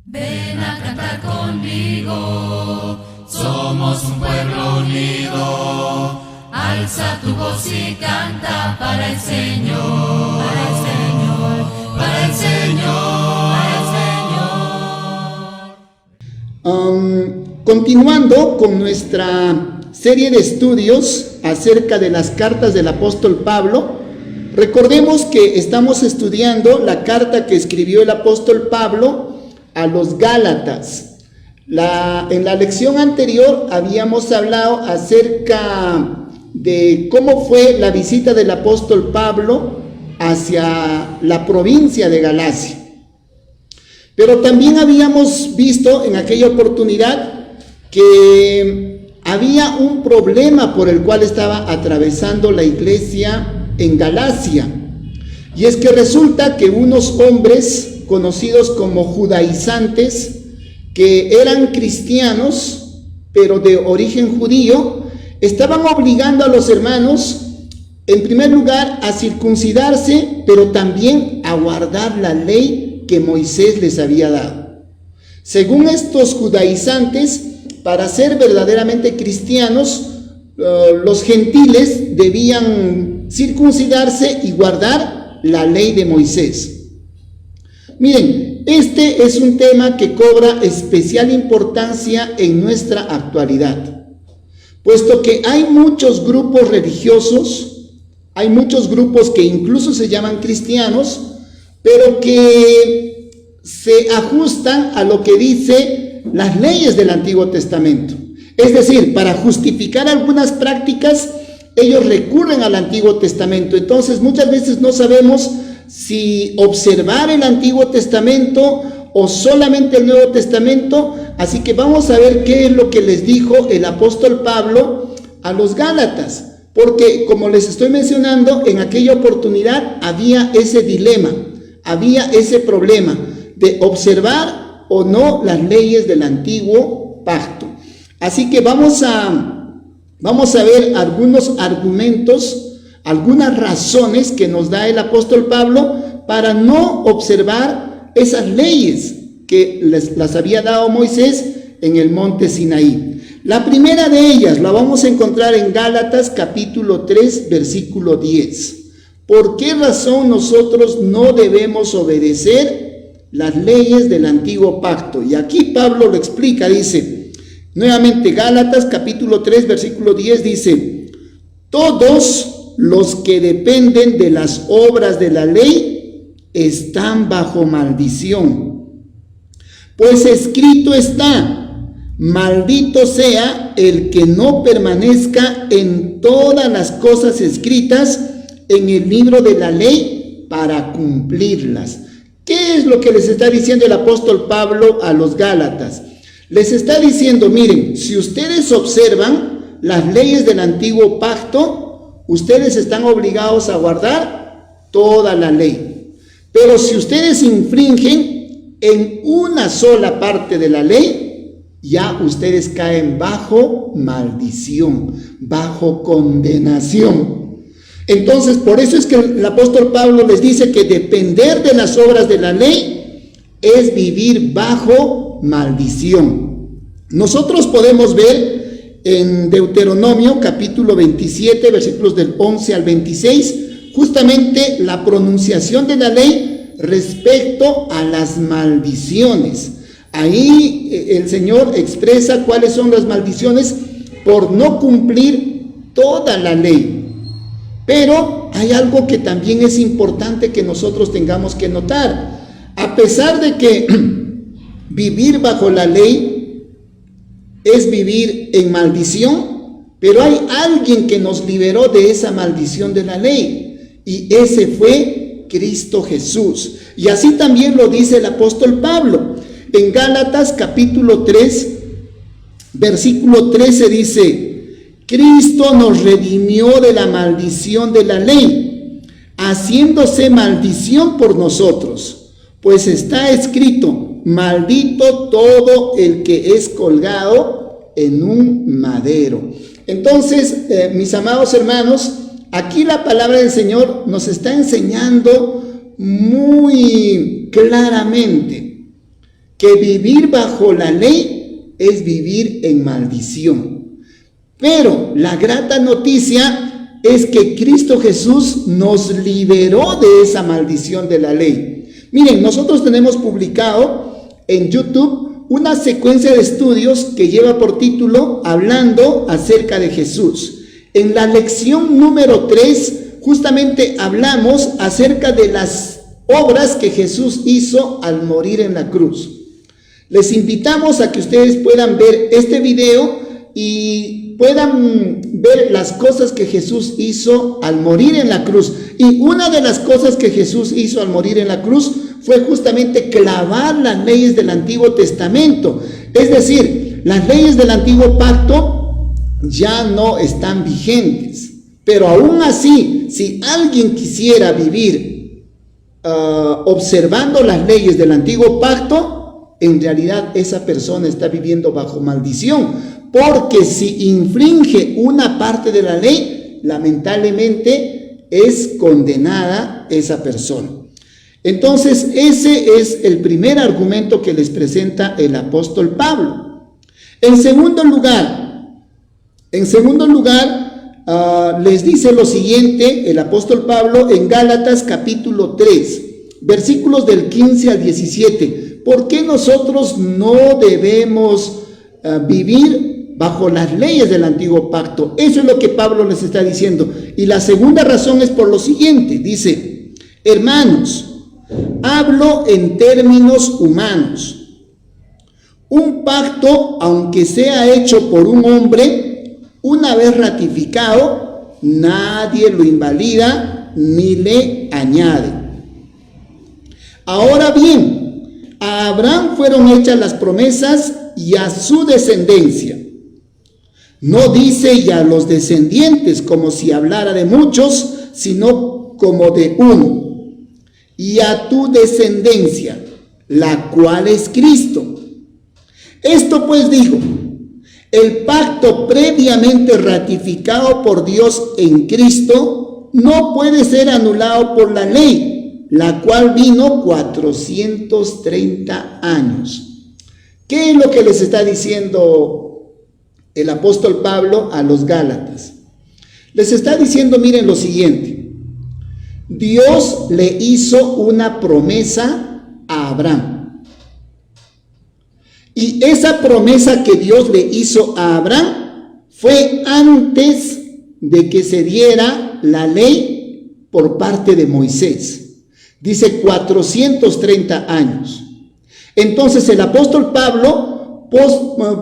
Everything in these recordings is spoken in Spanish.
Ven a cantar conmigo, somos un pueblo unido. Alza tu voz y canta para el Señor, para el Señor, para el Señor, para el Señor. Continuando con nuestra serie de estudios acerca de las cartas del apóstol Pablo, recordemos que estamos estudiando la carta que escribió el apóstol Pablo a los Gálatas. En la lección anterior habíamos hablado acerca de cómo fue la visita del apóstol Pablo hacia la provincia de Galacia. Pero también habíamos visto en aquella oportunidad que había un problema por el cual estaba atravesando la iglesia en Galacia. Y es que resulta que unos hombres conocidos como judaizantes, que eran cristianos, pero de origen judío, estaban obligando a los hermanos, en primer lugar, a circuncidarse, pero también a guardar la ley que Moisés les había dado. Según estos judaizantes, para ser verdaderamente cristianos, los gentiles debían circuncidarse y guardar la ley de Moisés. Miren, este es un tema que cobra especial importancia en nuestra actualidad, puesto que hay muchos grupos religiosos, hay muchos grupos que incluso se llaman cristianos, pero que se ajustan a lo que dice las leyes del Antiguo Testamento. Es decir, para justificar algunas prácticas, ellos recurren al Antiguo Testamento. Entonces, muchas veces no sabemos si observar el Antiguo Testamento o solamente el Nuevo Testamento. Así que vamos a ver qué es lo que les dijo el apóstol Pablo a los Gálatas, porque como les estoy mencionando, en aquella oportunidad había ese dilema, había ese problema de observar o no las leyes del antiguo pacto. Así que vamos a ver algunos argumentos, algunas razones que nos da el apóstol Pablo para no observar esas leyes que las había dado Moisés en el monte Sinaí. La primera de ellas la vamos a encontrar en Gálatas capítulo 3, versículo 10. ¿Por qué razón nosotros no debemos obedecer las leyes del antiguo pacto? Y aquí Pablo lo explica, dice, nuevamente Gálatas capítulo 3, versículo 10 dice, todos los que dependen de las obras de la ley están bajo maldición. Pues escrito está, maldito sea el que no permanezca en todas las cosas escritas en el libro de la ley para cumplirlas. ¿Qué es lo que les está diciendo el apóstol Pablo a los Gálatas? Les está diciendo, miren, si ustedes observan las leyes del antiguo pacto, ustedes están obligados a guardar toda la ley. Pero si ustedes infringen en una sola parte de la ley, ya ustedes caen bajo maldición, bajo condenación. Entonces, por eso es que el apóstol Pablo les dice que depender de las obras de la ley es vivir bajo maldición. Nosotros podemos ver en Deuteronomio capítulo 27, versículos del 11 al 26, justamente la pronunciación de la ley respecto a las maldiciones. Ahí el Señor expresa cuáles son las maldiciones por no cumplir toda la ley. Pero hay algo que también es importante que nosotros tengamos que notar. A pesar de que vivir bajo la ley es vivir en maldición, pero hay alguien que nos liberó de esa maldición de la ley, y ese fue Cristo Jesús. Y así también lo dice el apóstol Pablo. En Gálatas capítulo 3, versículo 13 dice, Cristo nos redimió de la maldición de la ley, haciéndose maldición por nosotros, pues está escrito, maldito todo el que es colgado en un madero. Entonces, mis amados hermanos, aquí la palabra del Señor nos está enseñando muy claramente que vivir bajo la ley es vivir en maldición. Pero la grata noticia es que Cristo Jesús nos liberó de esa maldición de la ley. Miren, nosotros tenemos publicado en YouTube una secuencia de estudios que lleva por título Hablando acerca de Jesús. En la lección número 3, justamente hablamos acerca de las obras que Jesús hizo al morir en la cruz. Les invitamos a que ustedes puedan ver este video y puedan ver las cosas que Jesús hizo al morir en la cruz. Y una de las cosas que Jesús hizo al morir en la cruz fue justamente clavar las leyes del Antiguo Testamento. Es decir, las leyes del Antiguo Pacto ya no están vigentes. Pero aún así, si alguien quisiera vivir observando las leyes del Antiguo Pacto, en realidad esa persona está viviendo bajo maldición, porque si infringe una parte de la ley, lamentablemente es condenada esa persona. Entonces, ese es el primer argumento que les presenta el apóstol Pablo. En segundo lugar, les dice lo siguiente el apóstol Pablo en Gálatas capítulo 3, versículos del 15 al 17. ¿Por qué nosotros no debemos vivir bajo las leyes del Antiguo Pacto? Eso es lo que Pablo les está diciendo. Y la segunda razón es por lo siguiente. Dice: hermanos, hablo en términos humanos. Un pacto, aunque sea hecho por un hombre, una vez ratificado, nadie lo invalida ni le añade. Ahora bien, a Abraham fueron hechas las promesas y a su descendencia. No dice y a los descendientes como si hablara de muchos, sino como de uno. Y a tu descendencia, la cual es Cristo. Esto pues digo: el pacto previamente ratificado por Dios en Cristo no puede ser anulado por la ley, la cual vino 430 años. ¿Qué es lo que les está diciendo el apóstol Pablo a los Gálatas? Les está diciendo, miren lo siguiente: Dios le hizo una promesa a Abraham. Y esa promesa que Dios le hizo a Abraham fue antes de que se diera la ley por parte de Moisés. Dice 430 años. Entonces el apóstol Pablo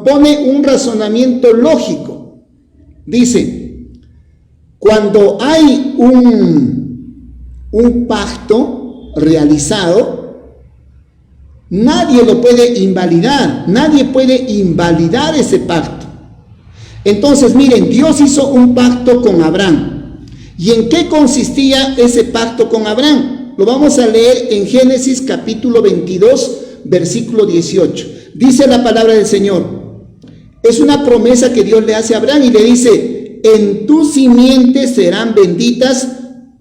pone un razonamiento lógico. Dice: cuando hay un pacto realizado, nadie lo puede invalidar, nadie puede invalidar ese pacto. Entonces, miren, Dios hizo un pacto con Abraham. ¿Y en qué consistía ese pacto con Abraham? Lo vamos a leer en Génesis capítulo 22, versículo 18. Dice la palabra del Señor. Es una promesa que Dios le hace a Abraham y le dice: en tu simiente serán benditas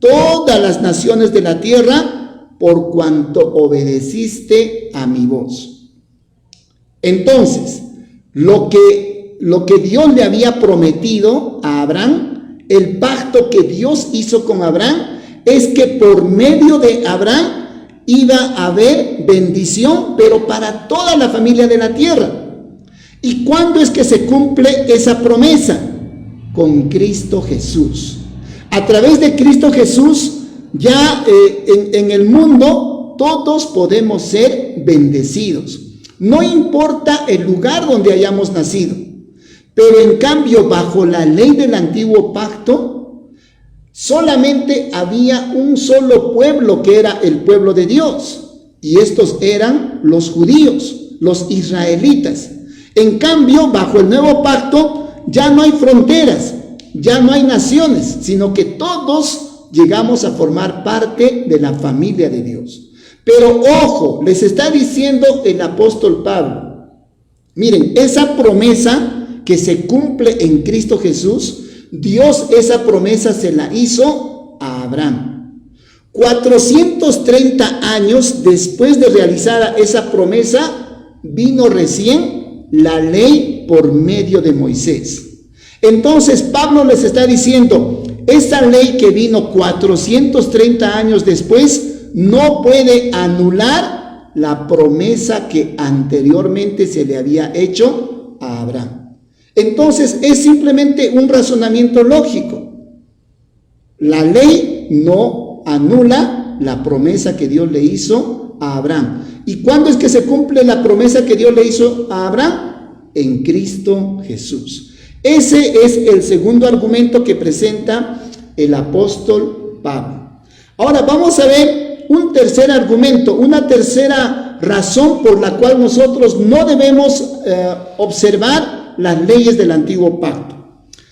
todas las naciones de la tierra, por cuanto obedeciste a mi voz. Entonces, lo que Dios le había prometido a Abraham, el pacto que Dios hizo con Abraham, es que por medio de Abraham iba a haber bendición, pero para toda la familia de la tierra. ¿Y cuándo es que se cumple esa promesa? Con Cristo Jesús. A través de Cristo Jesús, ya en el mundo todos podemos ser bendecidos. No importa el lugar donde hayamos nacido. Pero en cambio, bajo la ley del Antiguo Pacto, solamente había un solo pueblo, que era el pueblo de Dios. Y estos eran los judíos, los israelitas. En cambio, bajo el Nuevo Pacto, ya no hay fronteras, ya no hay naciones, sino que todos llegamos a formar parte de la familia de Dios. Pero ojo, les está diciendo el apóstol Pablo, miren, esa promesa que se cumple en Cristo Jesús, Dios esa promesa se la hizo a Abraham. 430 años después de realizada esa promesa, vino recién la ley por medio de Moisés. Entonces Pablo les está diciendo, esa ley que vino 430 años después no puede anular la promesa que anteriormente se le había hecho a Abraham. Entonces es simplemente un razonamiento lógico. La ley no anula la promesa que Dios le hizo a Abraham. ¿Y cuándo es que se cumple la promesa que Dios le hizo a Abraham? En Cristo Jesús. Ese es el segundo argumento que presenta el apóstol Pablo. Ahora vamos a ver un tercer argumento, una tercera razón por la cual nosotros no debemos observar las leyes del antiguo pacto.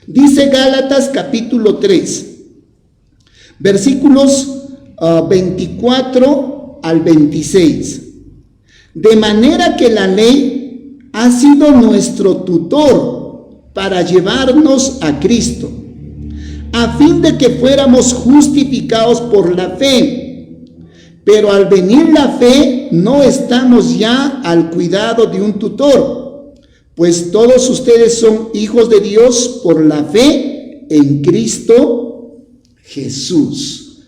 Dice Gálatas capítulo 3, versículos 24 al 26. De manera que la ley ha sido nuestro tutor para llevarnos a Cristo, a fin de que fuéramos justificados por la fe. Pero al venir la fe, no estamos ya al cuidado de un tutor, pues todos ustedes son hijos de Dios por la fe en Cristo Jesús.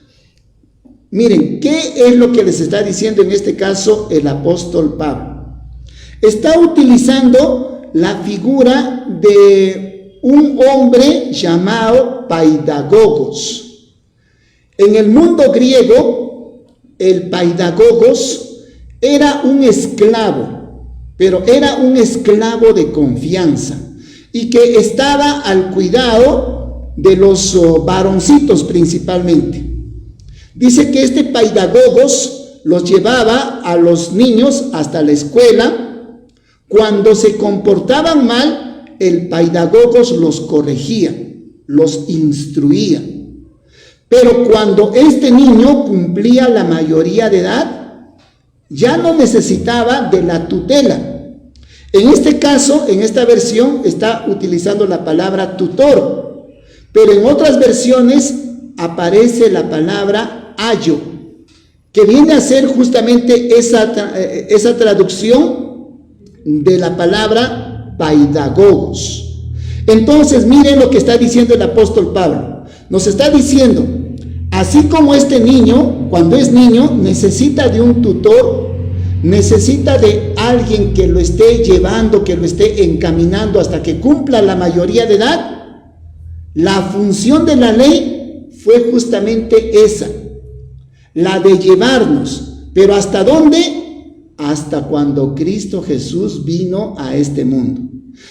Miren, ¿qué es lo que les está diciendo en este caso el apóstol Pablo? Está utilizando la figura de un hombre llamado Paidagogos. En el mundo griego, el Paidagogos era un esclavo, pero era un esclavo de confianza y que estaba al cuidado de los varoncitos principalmente. Dice que este Paidagogos los llevaba a los niños hasta la escuela. Cuando se comportaban mal, el Paidagogos los corregía, los instruía. Pero cuando este niño cumplía la mayoría de edad, ya no necesitaba de la tutela. En este caso, en esta versión, está utilizando la palabra tutor, pero en otras versiones aparece la palabra ayo, que viene a ser justamente esa traducción de la palabra paidagogos. Entonces, miren lo que está diciendo el apóstol Pablo. Nos está diciendo, así como este niño, cuando es niño, necesita de un tutor, necesita de alguien que lo esté llevando, que lo esté encaminando hasta que cumpla la mayoría de edad, la función de la ley fue justamente esa, la de llevarnos. ¿Pero hasta dónde? Hasta cuando Cristo Jesús vino a este mundo.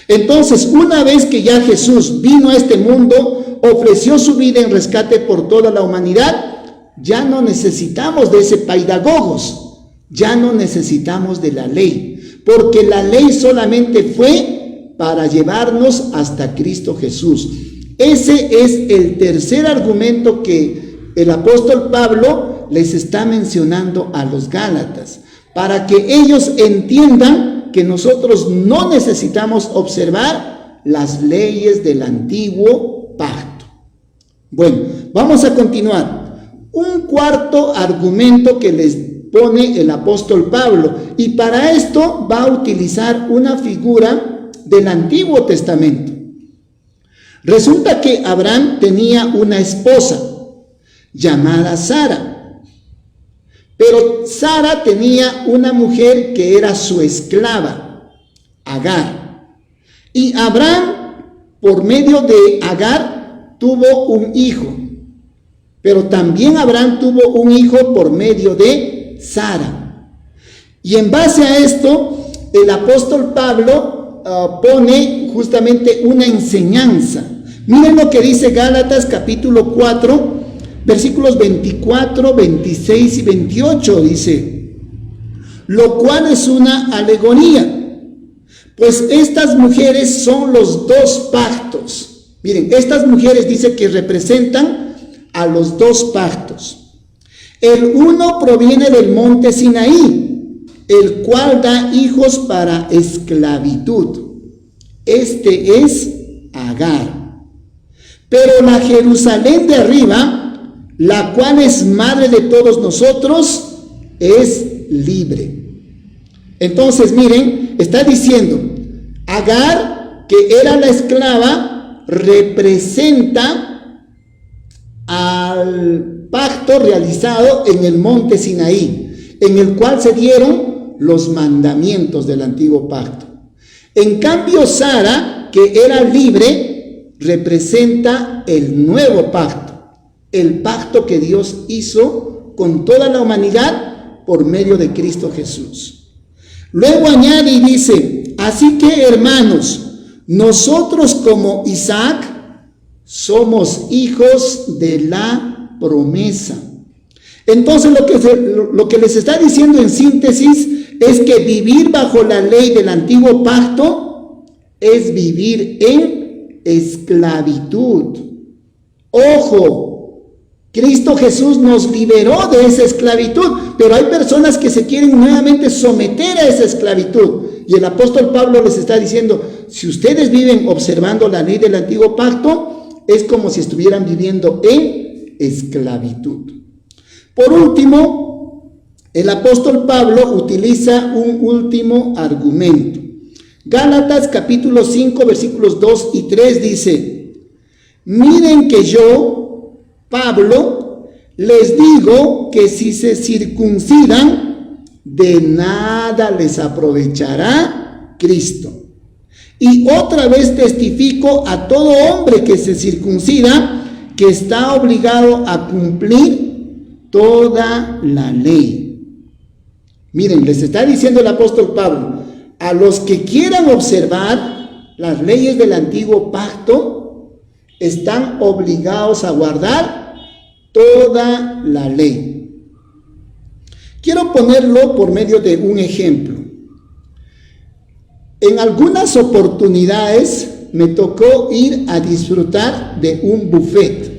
Entonces, una vez que ya Jesús vino a este mundo, ofreció su vida en rescate por toda la humanidad, ya no necesitamos de ese paidagogos, ya no necesitamos de la ley, porque la ley solamente fue para llevarnos hasta Cristo Jesús. Ese es el tercer argumento que el apóstol Pablo les está mencionando a los Gálatas, para que ellos entiendan que nosotros no necesitamos observar las leyes del antiguo pacto. Bueno, vamos a continuar. Un cuarto argumento que les pone el apóstol Pablo, y para esto va a utilizar una figura del Antiguo Testamento. Resulta que Abraham tenía una esposa llamada Sara. Pero Sara tenía una mujer que era su esclava, Agar. Y Abraham, por medio de Agar, tuvo un hijo. Pero también Abraham tuvo un hijo por medio de Sara. Y en base a esto, el apóstol Pablo pone justamente una enseñanza. Miren lo que dice Gálatas capítulo 4, versículos 24, 26 y 28, dice, lo cual es una alegoría, pues estas mujeres son los dos pactos. Miren, estas mujeres dice que representan a los dos pactos. El uno proviene del monte Sinaí, el cual da hijos para esclavitud. Este es Agar. Pero la Jerusalén de arriba, la cual es madre de todos nosotros, es libre. Entonces, miren, está diciendo, Agar, que era la esclava, representa al pacto realizado en el monte Sinaí, en el cual se dieron los mandamientos del antiguo pacto. En cambio, Sara, que era libre, representa el nuevo pacto, el pacto que Dios hizo con toda la humanidad por medio de Cristo Jesús. Luego añade y dice, así que hermanos, nosotros como Isaac somos hijos de la promesa. Entonces lo que les está diciendo en síntesis es que vivir bajo la ley del antiguo pacto es vivir en esclavitud. Ojo, Cristo Jesús nos liberó de esa esclavitud, pero hay personas que se quieren nuevamente someter a esa esclavitud. Y el apóstol Pablo les está diciendo, si ustedes viven observando la ley del antiguo pacto, es como si estuvieran viviendo en esclavitud. Por último, el apóstol Pablo utiliza un último argumento. Gálatas capítulo 5 versículos 2 y 3 dice, miren que yo, Pablo, les digo que si se circuncidan, de nada les aprovechará Cristo. Y otra vez testifico a todo hombre que se circuncida, que está obligado a cumplir toda la ley. Miren, les está diciendo el apóstol Pablo, a los que quieran observar las leyes del antiguo pacto, están obligados a guardar toda la ley. Quiero ponerlo por medio de un ejemplo. En algunas oportunidades me tocó ir a disfrutar de un buffet.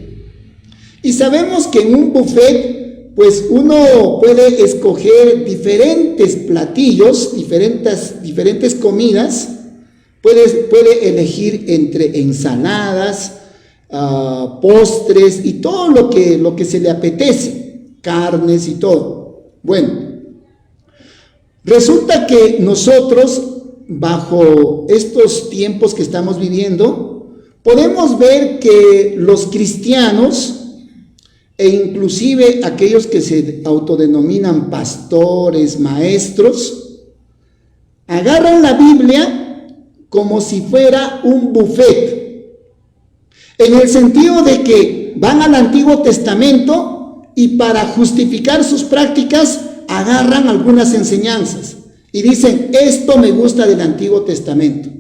Y sabemos que en un buffet, pues uno puede escoger diferentes platillos, diferentes comidas. Puede elegir entre ensaladas, postres y todo lo que se le apetece, carnes y todo. Bueno, resulta que nosotros, bajo estos tiempos que estamos viviendo, podemos ver que los cristianos, e inclusive aquellos que se autodenominan pastores, maestros, agarran la Biblia como si fuera un buffet, en el sentido de que van al Antiguo Testamento y para justificar sus prácticas agarran algunas enseñanzas y dicen, esto me gusta del Antiguo Testamento,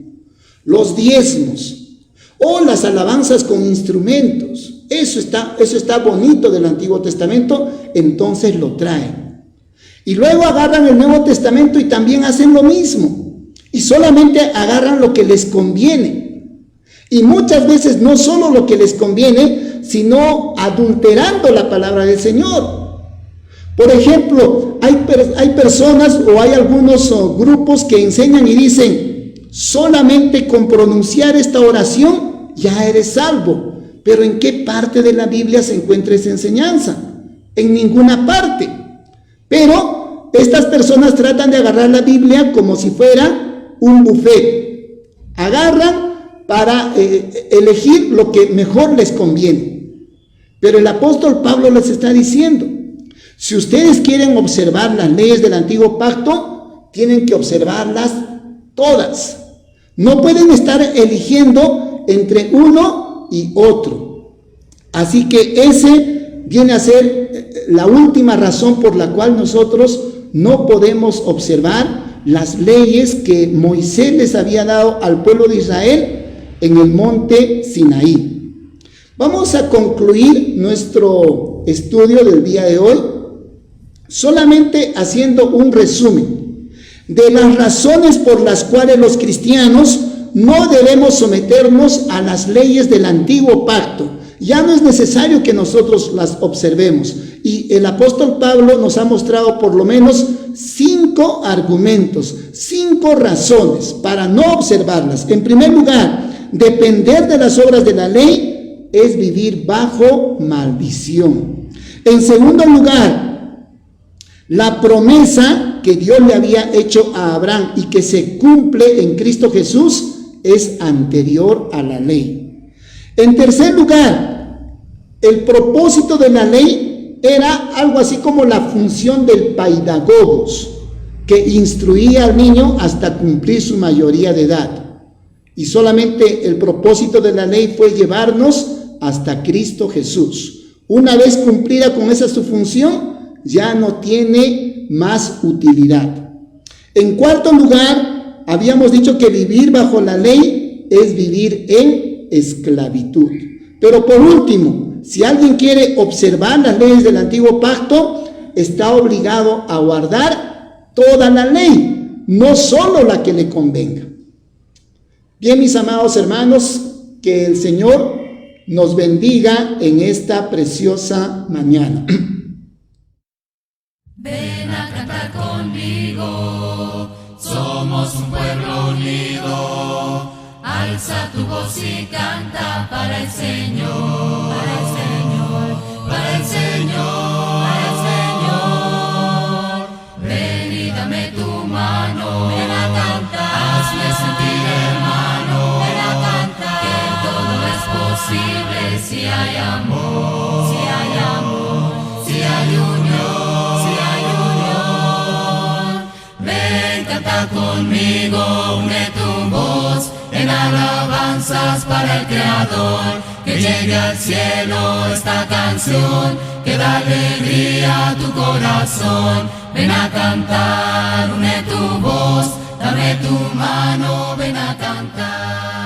los diezmos o las alabanzas con instrumentos, eso está bonito del Antiguo Testamento, entonces lo traen. Y luego agarran el Nuevo Testamento y también hacen lo mismo, y solamente agarran lo que les conviene. Y muchas veces no solo lo que les conviene, sino adulterando la palabra del Señor. Por ejemplo, hay personas o hay algunos grupos que enseñan y dicen, solamente con pronunciar esta oración ya eres salvo. Pero ¿en qué parte de la Biblia se encuentra esa enseñanza? En ninguna parte. Pero estas personas tratan de agarrar la Biblia como si fuera un buffet. Agarran para elegir lo que mejor les conviene. Pero el apóstol Pablo les está diciendo, si ustedes quieren observar las leyes del antiguo pacto, tienen que observarlas todas. No pueden estar eligiendo entre uno y otro. Así que ese viene a ser la última razón por la cual nosotros no podemos observar las leyes que Moisés les había dado al pueblo de Israel en el monte Sinaí. Vamos a concluir nuestro estudio del día de hoy solamente haciendo un resumen de las razones por las cuales los cristianos no debemos someternos a las leyes del antiguo pacto. Ya no es necesario que nosotros las observemos. Y el apóstol Pablo nos ha mostrado por lo menos 5 argumentos, 5 razones para no observarlas. En primer lugar, depender de las obras de la ley es vivir bajo maldición. En segundo lugar, la promesa que Dios le había hecho a Abraham y que se cumple en Cristo Jesús es anterior a la ley. En tercer lugar, el propósito de la ley era algo así como la función del paidagogos, que instruía al niño hasta cumplir su mayoría de edad. Y solamente el propósito de la ley fue llevarnos hasta Cristo Jesús. Una vez cumplida con esa su función, ya no tiene más utilidad. En cuarto lugar, habíamos dicho que vivir bajo la ley es vivir en esclavitud. Pero por último, si alguien quiere observar las leyes del antiguo pacto, está obligado a guardar toda la ley, no solo la que le convenga. Bien, mis amados hermanos, que el Señor nos bendiga en esta preciosa mañana. Ven a cantar conmigo, somos un pueblo unido. Alza tu voz y canta para el Señor, para el Señor, para el Señor, para el Señor. Ven y dame tu mano, ven a cantar, hazme sentir hermano, ven a cantar, que todo es posible si hay amor, si hay amor, si hay unión, si hay unión. Ven, canta conmigo, une tu voz en alabanzas para el Creador, que llegue al cielo esta canción, que da alegría a tu corazón. Ven a cantar, une tu voz, dame tu mano, ven a cantar.